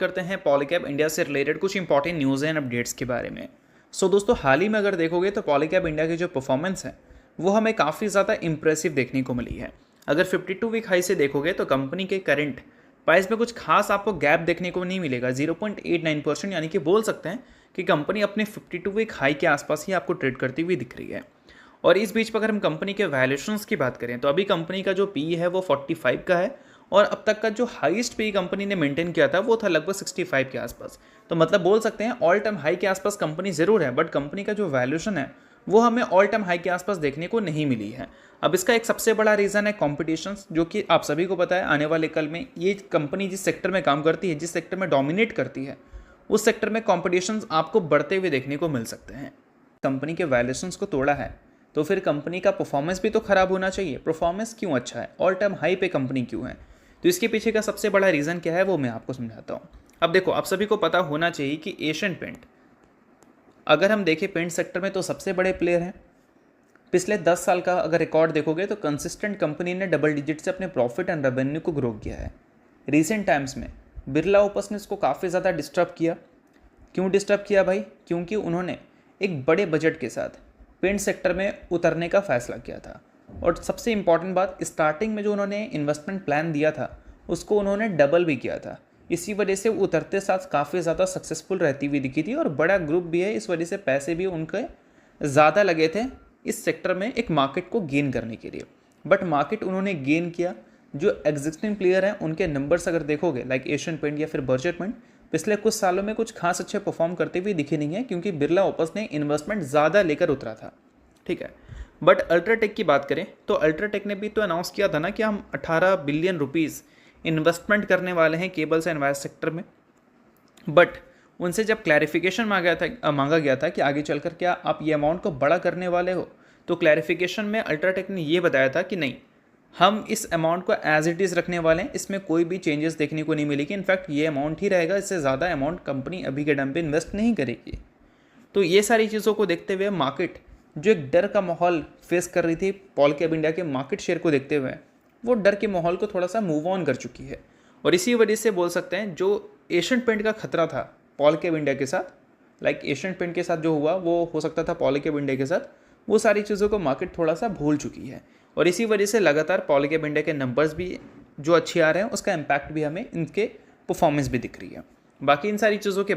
करते हैं पॉलीकैब इंडिया से रिलेटेड कुछ इंपॉर्टेंट न्यूज़ एंड अपडेट्स के बारे में। दोस्तों हाल ही में अगर देखोगे तो पॉलीकैब इंडिया की जो परफॉर्मेंस है वो हमें काफ़ी ज़्यादा इंप्रेसिव देखने को मिली है। अगर 52 वीक हाई से देखोगे तो कंपनी के करंट प्राइस में कुछ खास आपको गैप देखने को नहीं मिलेगा। 0.89%, यानी कि बोल सकते हैं कि कंपनी अपने 52 वीक हाई के आसपास ही आपको ट्रेड करती हुई दिख रही है। और इस बीच पर अगर हम कंपनी के वैल्यूएशंस की बात करें तो अभी कंपनी का जो पी है वो 45 का है और अब तक का जो हाईएस्ट पी कंपनी ने मेंटेन किया था वो था लगभग 65 के आसपास। तो मतलब बोल सकते हैं ऑल टाइम हाई के आसपास कंपनी ज़रूर है, बट कंपनी का जो वैल्यूएशन है वो हमें ऑल टाइम हाई के आसपास देखने को नहीं मिली है। अब इसका एक सबसे बड़ा रीज़न है कॉम्पिटिशन, जो कि आप सभी को पता है आने वाले कल में ये कंपनी जिस सेक्टर में काम करती है, जिस सेक्टर में डोमिनेट करती है, उस सेक्टर में कॉम्पिटिशन आपको बढ़ते हुए देखने को मिल सकते हैं। कंपनी के वैल्यूएशंस को तोड़ा है तो फिर कंपनी का परफॉर्मेंस भी तो खराब होना चाहिए। परफॉर्मेंस क्यों अच्छा है, ऑल टाइम हाई पे कंपनी क्यों है, तो इसके पीछे का सबसे बड़ा रीज़न क्या है वो मैं आपको समझाता हूँ। अब देखो, आप सभी को पता होना चाहिए कि एशियन पेंट, अगर हम देखें पेंट सेक्टर में तो सबसे बड़े प्लेयर हैं। पिछले 10 साल का अगर रिकॉर्ड देखोगे तो कंसिस्टेंट कंपनी ने डबल डिजिट से अपने प्रॉफिट एंड रेवेन्यू को ग्रो किया है। रिसेंट टाइम्स में बिरला ओपस ने इसको काफ़ी ज़्यादा डिस्टर्ब किया। क्यों डिस्टर्ब किया भाई? क्योंकि उन्होंने एक बड़े बजट के साथ पेंट सेक्टर में उतरने का फैसला किया था। और सबसे इम्पॉर्टेंट बात, स्टार्टिंग में जो उन्होंने इन्वेस्टमेंट प्लान दिया था उसको उन्होंने डबल भी किया था। इसी वजह से उतरते साथ काफ़ी ज़्यादा सक्सेसफुल रहती हुई दिखी थी और बड़ा ग्रुप भी है, इस वजह से पैसे भी उनके ज़्यादा लगे थे इस सेक्टर में एक मार्केट को गेन करने के लिए। बट मार्केट उन्होंने गेन किया। जो एग्जिस्टिंग प्लेयर हैं उनके नंबर्स अगर देखोगे लाइक एशियन पेंट या फिर बर्जर पेंट, पिछले कुछ सालों में कुछ खास अच्छे परफॉर्म करते हुए दिखे नहीं है, क्योंकि बिरला ओपस ने इन्वेस्टमेंट ज़्यादा लेकर उतरा था। ठीक है, बट अल्ट्राटेक की बात करें तो अल्ट्राटेक ने भी तो अनाउंस किया था ना कि हम 18 बिलियन रुपीज़ इन्वेस्टमेंट करने वाले हैं केबल्स एंड वायर सेक्टर में। बट उनसे जब क्लैरिफिकेशन मांगा गया था कि आगे चलकर क्या आप ये अमाउंट को बड़ा करने वाले हो, तो क्लैरिफिकेशन में अल्ट्राटेक ने ये बताया था कि नहीं, हम इस अमाउंट को एज इट इज़ रखने वाले हैं, इसमें कोई भी चेंजेस देखने को नहीं मिलेगी। इनफैक्ट ये अमाउंट ही रहेगा, इससे ज़्यादा अमाउंट कंपनी अभी के टाइम पे इन्वेस्ट नहीं करेगी। तो ये सारी चीज़ों को देखते हुए मार्केट जो एक डर का माहौल फेस कर रही थी पॉलीकैब इंडिया के मार्केट शेयर को देखते हुए, वो डर के माहौल को थोड़ा सा मूव ऑन कर चुकी है। और इसी वजह से बोल सकते हैं जो एशियन पेंट का खतरा था पॉलीकैब इंडिया के साथ, लाइक एशियन पेंट के साथ जो हुआ वो हो सकता था पॉलीकैब इंडिया के साथ, वो सारी चीज़ों को मार्केट थोड़ा सा भूल चुकी है। और इसी वजह से लगातार पॉलीकैब इंडिया के नंबर्स भी जो अच्छे आ रहे हैं उसका इम्पैक्ट भी हमें इनके परफॉर्मेंस भी दिख रही है। बाकी इन सारी चीज़ों के